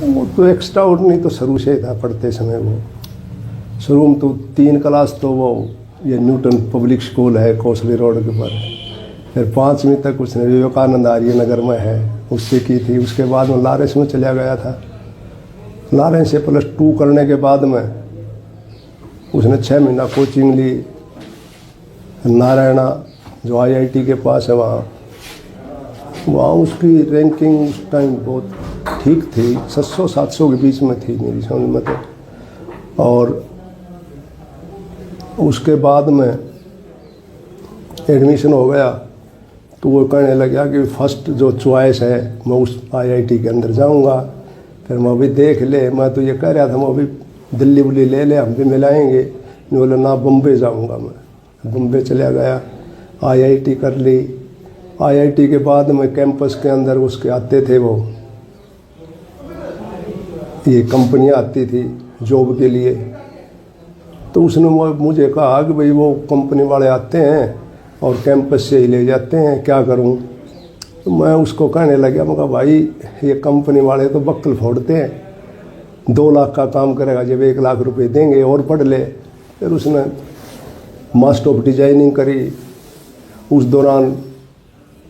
वो तो extra ordinary तो शुरू से ही था पढ़ते समय। वो शुरू में तो 3 क्लास तो वो ये न्यूटन पब्लिक स्कूल है कोसली रोड के ऊपर, फिर 5वीं तक उसने विवेकानंद आर्य नगर में है उससे की थी। उसके बाद में लॉरेंस में चला गया था। लॉरेंस से +2 करने के बाद में उसने 6 महीना कोचिंग ली नारायणा जो IIT के पास है वहाँ उसकी रैंकिंग उस टाइम बहुत ठीक थी, 600-700 के बीच में थी मेरी समझ में तो। और उसके बाद में एडमिशन हो गया तो वो कहने लगा कि फर्स्ट जो चॉइस है मैं उस IIT के अंदर जाऊंगा। फिर मैं अभी देख ले, मैं तो ये कह रहा था मैं अभी दिल्ली उल्ली ले ले हम भी मिलाएंगे। नहीं बोला ना बम्बे जाऊंगा मैं। बम्बे चला गया, IIT कर ली। IIT के बाद में कैंपस के अंदर उसके आते थे वो ये कंपनियां आती थी जॉब के लिए। तो उसने मुझे कहा कि भाई वो कंपनी वाले आते हैं और कैंपस से ही ले जाते हैं, क्या करूं। तो मैं उसको कहने लगा, मैं कहा भाई ये कंपनी वाले तो बक्कल फोड़ते हैं, 2 लाख का काम करेगा जब 1 लाख रुपए देंगे और पढ़ ले। फिर उसने मास्टर ऑफ डिजाइनिंग करी। उस दौरान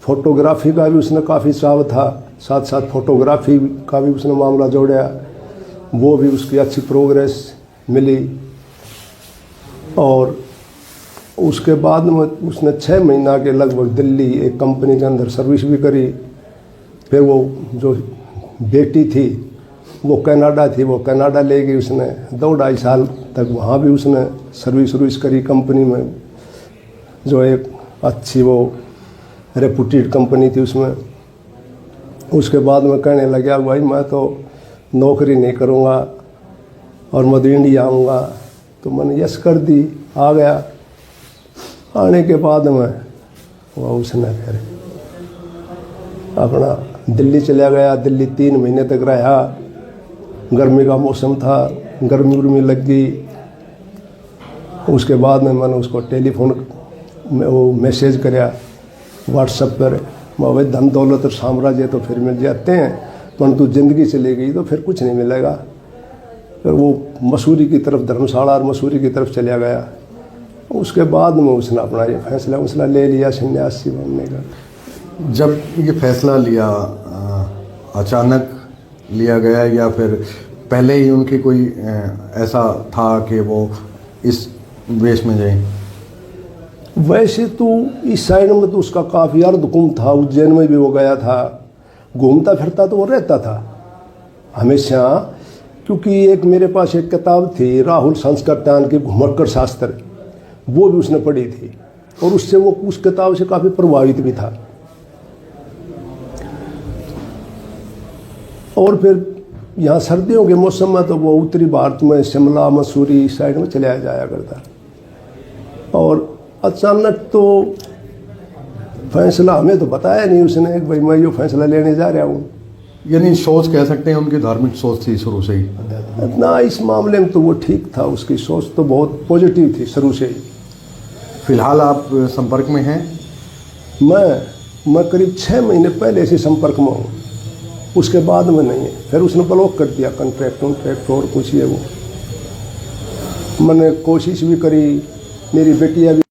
फोटोग्राफी का भी उसने काफ़ी चाव था, साथ साथ फोटोग्राफी का भी उसने मामला जोड़ा। वो भी उसकी अच्छी प्रोग्रेस मिली। और उसके बाद में उसने 6 महीना के लगभग दिल्ली एक कंपनी के अंदर सर्विस भी करी। फिर वो जो बेटी थी वो कनाडा थी, वो कनाडा ले गई उसने 2-2.5 साल तक वहाँ भी उसने सर्विस करी कंपनी में, जो एक अच्छी वो रेपुटेड कंपनी थी उसमें। उसके बाद में कहने लगा भाई मैं तो नौकरी नहीं करूँगा और मैं तो इंडिया आऊँगा। तो मैंने यस कर दी, आ गया। आने के बाद में वो उसने फिर अपना दिल्ली चला गया। दिल्ली 3 महीने तक रहा। गर्मी का मौसम था, गर्मी लग गई। उसके बाद में मैंने उसको टेलीफोन में वो मैसेज कराया व्हाट्सएप पर, भाई धन दौलत और साम्राज्य तो फिर मिल जाते हैं परंतु ज़िंदगी चली गई तो फिर कुछ नहीं मिलेगा। फिर वो मसूरी की तरफ, धर्मशाला और मसूरी की तरफ चला गया। उसके बाद में उसने अपना ये फैसला ले लिया सन्यासी बनने का। जब ये फैसला लिया अचानक लिया गया या फिर पहले ही उनकी कोई ऐसा था कि वो इस वेश में जाए? वैसे तो इस साइड में तो उसका काफ़ी अर्धकुंभ था। उज्जैन में भी वो गया था, घूमता फिरता तो वो रहता था हमेशा। क्योंकि एक मेरे पास एक किताब थी राहुल संस्कृत्यान की घुमक्कड़ शास्त्र, वो भी उसने पढ़ी थी और उससे वो उस किताब से काफ़ी प्रभावित भी था। और फिर यहाँ सर्दियों के मौसम में तो वो उत्तरी भारत में शिमला मसूरी साइड में चला जाया करता। और अचानक तो फैसला हमें तो बताया नहीं उसने कि भाई मैं ये फैसला लेने जा रहा हूँ। यानी सोच कह सकते हैं उनकी धार्मिक सोच थी शुरू से ही? ना, इस मामले में तो वो ठीक था, उसकी सोच तो बहुत पॉजिटिव थी शुरू से ही। फिलहाल आप संपर्क में हैं? मैं करीब 6 महीने पहले से संपर्क में हूँ, उसके बाद में नहीं है। फिर उसने ब्लॉक कर दिया कॉन्ट्रैक्ट और कुछ ये वो। मैंने कोशिश भी करी, मेरी बेटियाँ भी